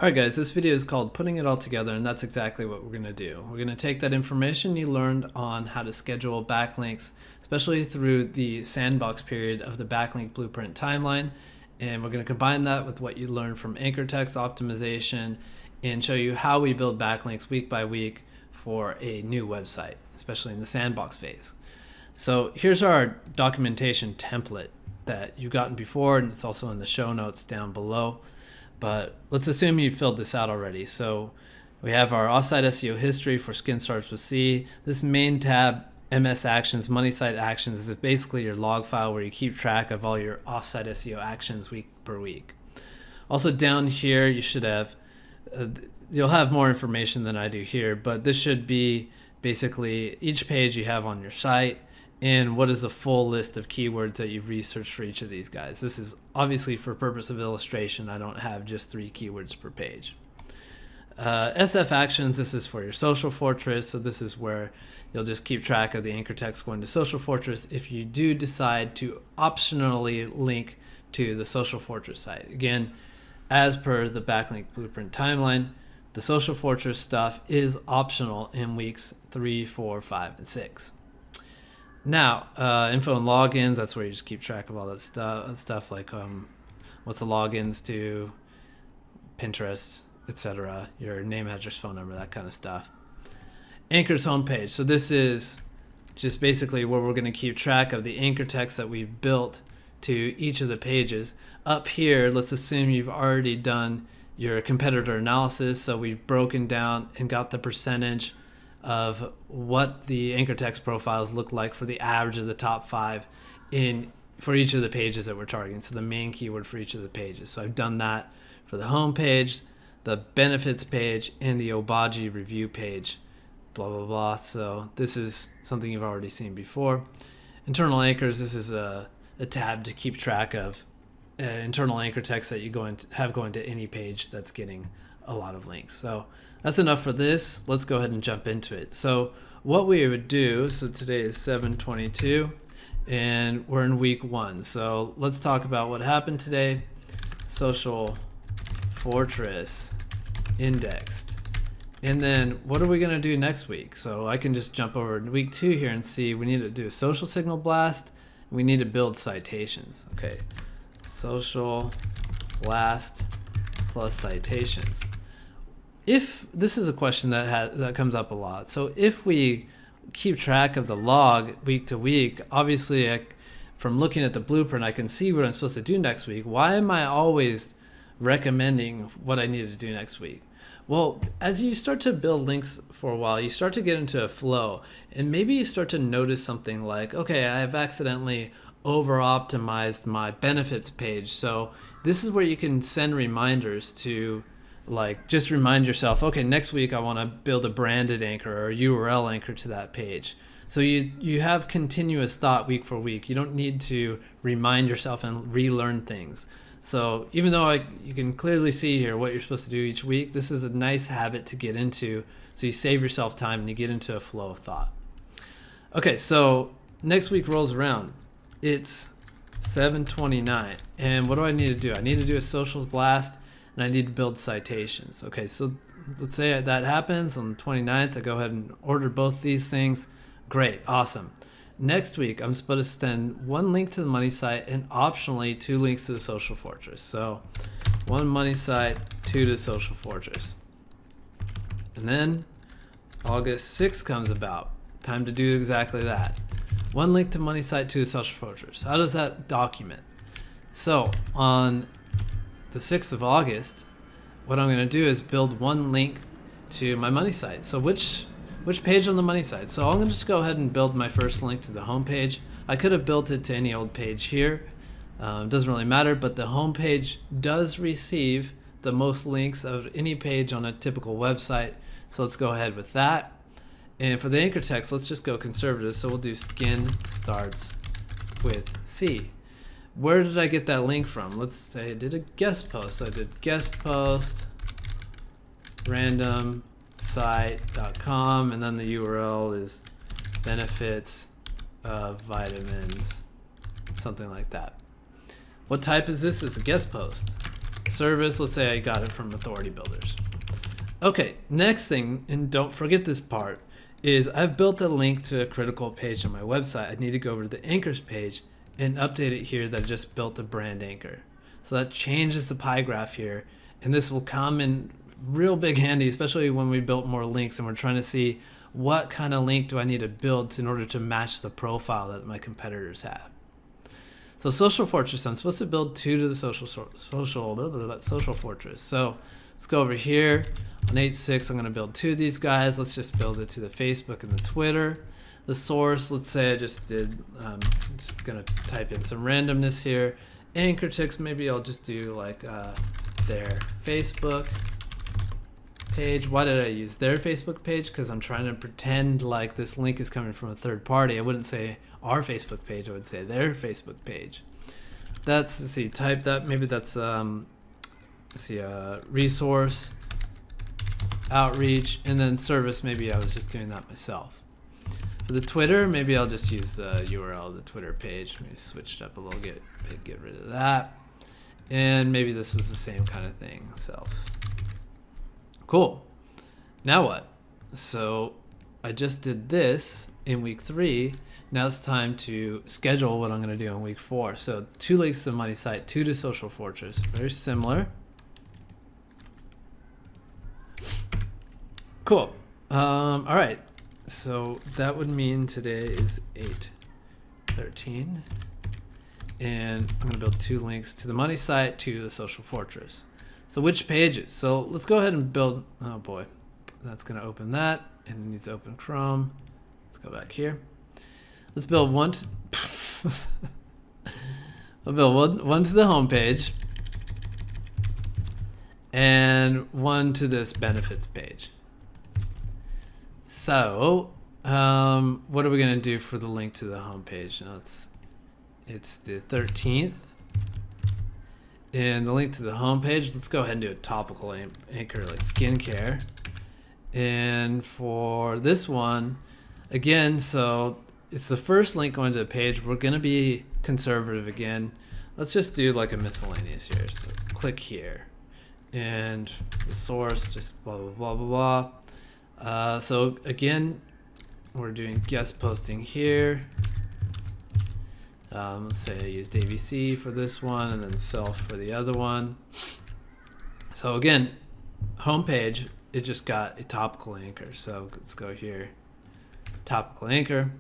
Alright guys, this video is called Putting It All Together, and that's exactly what we're going to do. We're going to take that information you learned on how to schedule backlinks, especially through the sandbox period of the backlink blueprint timeline, and we're going to combine that with what you learned from anchor text optimization and show you how we build backlinks week by week for a new website, especially in the sandbox phase. So here's our documentation template that you've gotten before, and it's also in the show notes down below. But let's assume you filled this out already. So we have our offsite SEO history for Skin Starts with C. This main tab, MS Actions, Money Site Actions, is basically your log file where you keep track of all your offsite SEO actions week per week. Also down here, you should have, you'll have more information than I do here, but this should be basically each page you have on your site and what is the full list of keywords that you've researched for each of these guys. This is obviously for purpose of illustration. I don't have just 3 keywords per page. SF Actions, this is for your Social Fortress. So this is where you'll just keep track of the anchor text going to Social Fortress if you do decide to optionally link to the Social Fortress site. Again, as per the backlink blueprint timeline, the Social Fortress stuff is optional in weeks 3, 4, 5, and 6. Now, info and logins, that's where you just keep track of all that stuff like what's the logins to Pinterest, etc., your name, address, phone number, that kind of stuff. Anchor's homepage. So this is just basically where we're going to keep track of the anchor text that we've built to each of the pages. Up here, let's assume you've already done your competitor analysis. So we've broken down and got the percentage of what the anchor text profiles look like for the average of the top 5 for each of the pages that we're targeting. So the main keyword for each of the pages. So I've done that for the home page, the benefits page, and the Obagi review page, blah, blah, blah. So this is something you've already seen before. Internal anchors, this is a tab to keep track of internal anchor text that you have going to any page that's getting a lot of links. So that's enough for this. Let's go ahead and jump into it. So what we would do, so today is 7/22 and we're in week 1. So let's talk about what happened today. Social Fortress indexed. And then what are we going to do next week? So I can just jump over to week 2 here and see we need to do a social signal blast. We need to build citations. Okay. Social blast plus citations. If this is a question that comes up a lot. So if we keep track of the log week to week, obviously from looking at the blueprint, I can see what I'm supposed to do next week. Why am I always recommending what I need to do next week? Well, as you start to build links for a while, you start to get into a flow, and maybe you start to notice something like, okay, I've accidentally over-optimized my benefits page. So this is where you can send reminders to, like, just remind yourself, okay, next week I want to build a branded anchor or a URL anchor to that page. So you have continuous thought week for week. You don't need to remind yourself and relearn things. So even though you can clearly see here what you're supposed to do each week, this is a nice habit to get into. So you save yourself time and you get into a flow of thought. Okay, so next week rolls around. It's 7/29. And what do I need to do? I need to do a social blast and I need to build citations. Okay, so let's say that happens on the 29th. I go ahead and order both these things. Great, awesome. Next week, I'm supposed to send 1 link to the money site and optionally 2 links to the Social Fortress. So 1 money site, 2 to Social Fortress. And then August 6th comes about. Time to do exactly that. 1 link to money site, 2 to Social Fortress. How does that document? So on the 6th of August, what I'm going to do is build 1 link to my money site. So which page on the money site? So I'm going to just go ahead and build my first link to the home page. I could have built it to any old page here. It doesn't really matter, but the home page does receive the most links of any page on a typical website. So let's go ahead with that. And for the anchor text, let's just go conservative. So we'll do Skin Starts with C. Where did I get that link from? Let's say I did a guest post. So I did guest post, random site.com, and then the URL is benefits of vitamins, something like that. What type is this? It's a guest post. service. Let's say I got it from Authority Builders. Okay, next thing, and don't forget this part, is I've built a link to a critical page on my website. I need to go over to the anchors page and update it here that I just built a brand anchor. So that changes the pie graph here, and this will come in real big handy, especially when we built more links and we're trying to see what kind of link do I need to build in order to match the profile that my competitors have. So Social Fortress, I'm supposed to build 2 to the Social Fortress. So let's go over here on 8.6. I'm going to build 2 of these guys. Let's just build it to the Facebook and the Twitter. The source, let's say I just did, just going to type in some randomness here. Anchor ticks, maybe I'll just do like their Facebook page. Why did I use their Facebook page? Because I'm trying to pretend like this link is coming from a third party. I wouldn't say our Facebook page, I would say their Facebook page. That's, let's see, type that, maybe that's, let's see, resource, outreach, and then service, maybe I was just doing that myself. For the Twitter, maybe I'll just use the URL of the Twitter page. Maybe switch it up a little, get rid of that. And maybe this was the same kind of thing, self. Cool. Now what? So I just did this in week 3. Now it's time to schedule what I'm going to do in week 4. So 2 links to the money site, 2 to Social Fortress. Very similar. Cool. All right. So that would mean today is 8/13. And I'm going to build 2 links to the money site, 2 to the Social Fortress. So which pages? So let's go ahead and build, oh boy, that's going to open that, and it needs to open Chrome. Let's go back here. Let's build one to, I'll build one to the home page and one to this benefits page. So what are we going to do for the link to the home page? Now it's the 13th. And the link to the home page, let's go ahead and do a topical anchor like skincare. And for this one, again, so it's the first link going to the page. We're going to be conservative again. Let's just do like a miscellaneous here. So click here. And the source, just blah, blah, blah, blah, blah. So again, we're doing guest posting here. Let's say I used ABC for this one and then self for the other one. So again, homepage, it just got a topical anchor. So let's go here, topical anchor,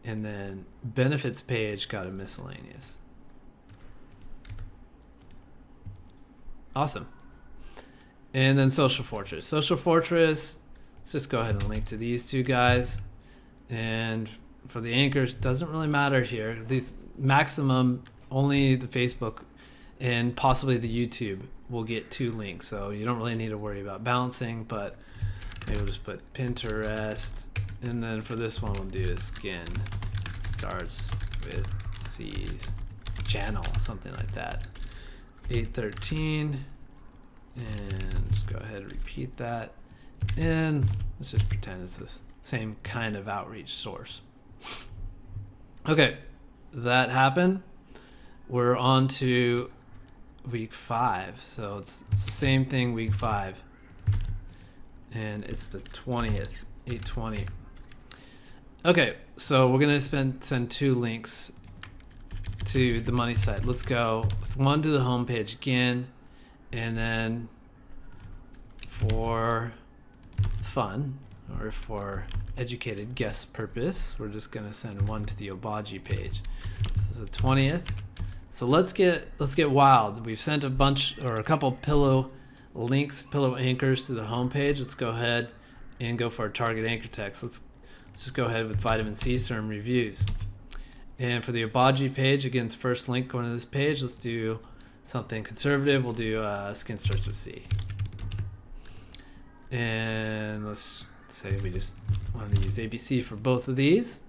and then benefits page got a miscellaneous. Awesome. And then Social Fortress. Social Fortress, let's just go ahead and link to these 2 guys. And for the anchors, doesn't really matter here. These maximum, only the Facebook and possibly the YouTube will get 2 links. So you don't really need to worry about balancing, but maybe we'll just put Pinterest. And then for this one, we'll do a skin starts with C's channel, something like that. 8/13. And just go ahead and repeat that. And let's just pretend it's the same kind of outreach source. Okay, that happened. We're on to week 5. So it's the same thing, week 5. And it's the 20th, 8/20. Okay, so we're going to send 2 links to the money site. Let's go with 1 to the home page again. And then for fun, or for educated guess purpose, we're just going to send 1 to the Obagi page. This is the 20th. So let's get wild. We've sent a bunch or a couple pillow links, pillow anchors to the home page. Let's go ahead and go for our target anchor text. Let's just go ahead with vitamin C serum reviews. And for the Obagi page, again, it's first link going to this page. Let's do something conservative. We'll do skin starts with C. And let's say we just wanted to use ABC for both of these.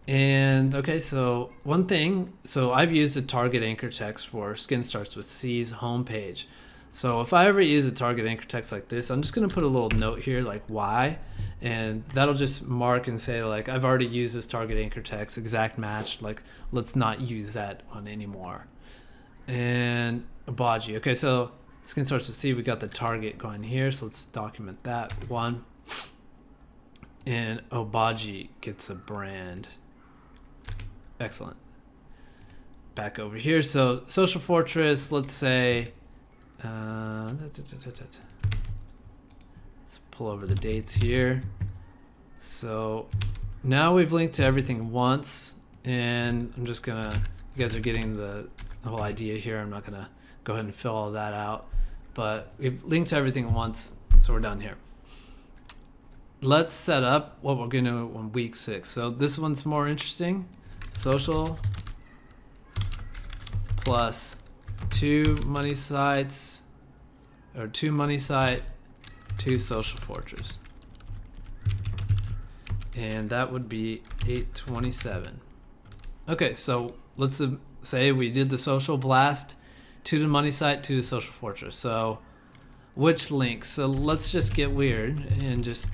And okay, so one thing, so I've used a target anchor text for skin starts with C's homepage. So if I ever use a target anchor text like this, I'm just going to put a little note here like why, and that'll just mark and say like I've already used this target anchor text, exact match, like let's not use that one anymore. and Obagi. Okay, so skin source to see we got the target going here, so let's document that one. And Obagi gets a brand. Excellent. Back over here. So Social Fortress, let's say, let's pull over the dates here. So now we've linked to everything once, and I'm just gonna, you guys are getting the whole idea here. I'm not gonna go ahead and fill all that out, but we've linked to everything once, so we're done here. Let's set up what we're going to do on week 6. So this one's more interesting. Social plus 2 money sites, or 2 money site, 2 Social Fortress. And that would be 827. Okay, so let's say we did the Social Blast, 2 to money site, 2 to Social Fortress. So which link? So let's just get weird and just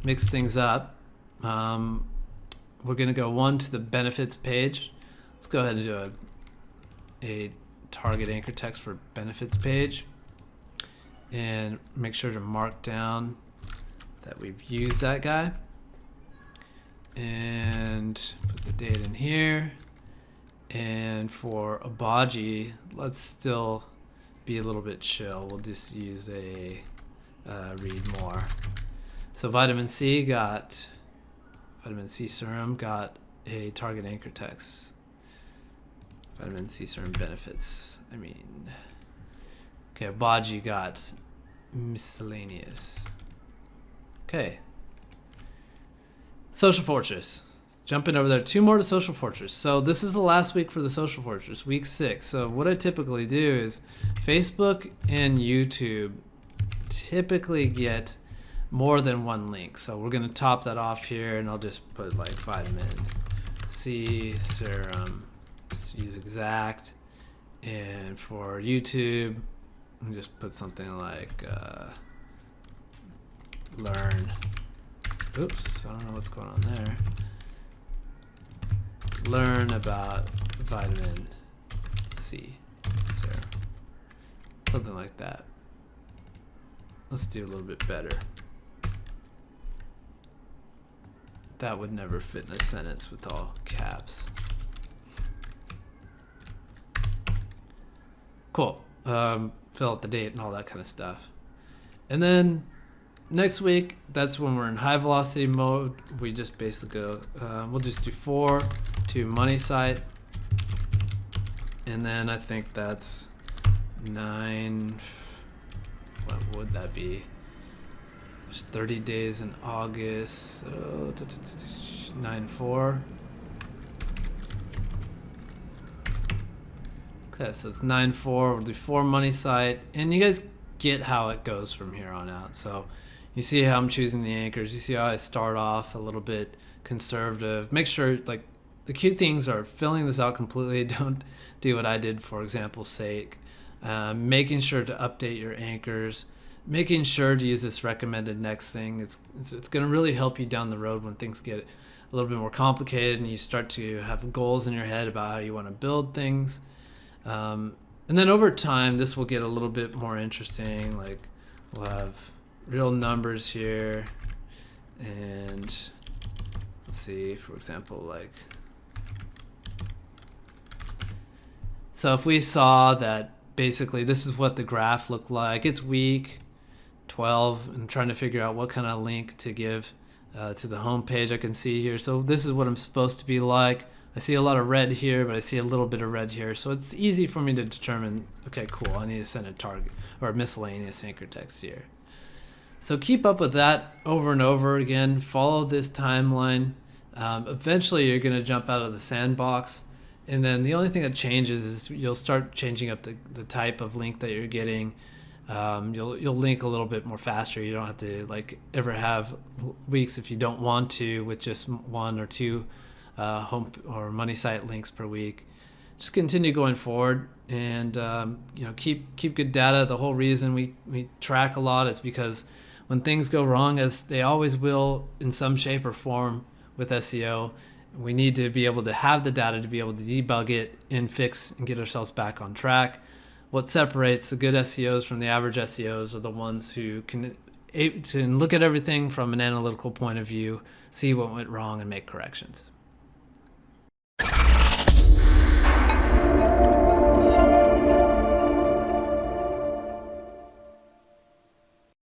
mix things up. We're going to go 1 to the benefits page. Let's go ahead and do a target anchor text for benefits page, and make sure to mark down that we've used that guy, and put the date in here. And for Obagi, let's still be a little bit chill. We'll just use a read more. So vitamin C serum got a target anchor text. Vitamin C serum benefits. Okay, Obagi got miscellaneous. Okay. Social Fortress. Jumping over there, 2 more to Social Fortress. So this is the last week for the Social Fortress, week 6. So what I typically do is Facebook and YouTube typically get more than 1 link. So we're going to top that off here, and I'll just put like vitamin C serum, just use exact. And for YouTube, I'll just put something like learn. Oops, I don't know what's going on there. Learn about vitamin C serum. Something like that. Let's do a little bit better. That would never fit in a sentence with all caps. Cool. Fill out the date and all that kind of stuff. And then next week, that's when we're in high velocity mode. We just basically go, we'll just do 4 to money site. And then I think that's 9, what would that be? There's 30 days in August, so 9-4. Okay, so it's 9-4. We'll do 4 money site, and you guys get how it goes from here on out. So you see how I'm choosing the anchors. You see how I start off a little bit conservative. Make sure, like, the key things are filling this out completely. Don't do what I did for example's sake. Making sure to update your anchors. Making sure to use this recommended next thing. It's going to really help you down the road when things get a little bit more complicated and you start to have goals in your head about how you want to build things. And then over time, this will get a little bit more interesting. Like, we'll have real numbers here. And let's see, for example, like, so if we saw that basically this is what the graph looked like, it's week 12, and trying to figure out what kind of link to give to the home page. I can see here, so this is what I'm supposed to be like. I see a lot of red here, but I see a little bit of red here, so it's easy for me to determine, okay, cool, I need to send a target or a miscellaneous anchor text here. So keep up with that over and over again. Follow this timeline. Eventually you're going to jump out of the sandbox, and then the only thing that changes is you'll start changing up the type of link that you're getting. You'll link a little bit more faster. You don't have to like ever have weeks if you don't want to with just 1 or 2 home or money site links per week. Just continue going forward, and keep good data. The whole reason we track a lot is because when things go wrong, as they always will in some shape or form with SEO, We need to be able to have the data to be able to debug it and fix and get ourselves back on track. What separates the good SEOs from the average SEOs are the ones who can look at everything from an analytical point of view, see what went wrong, and make corrections.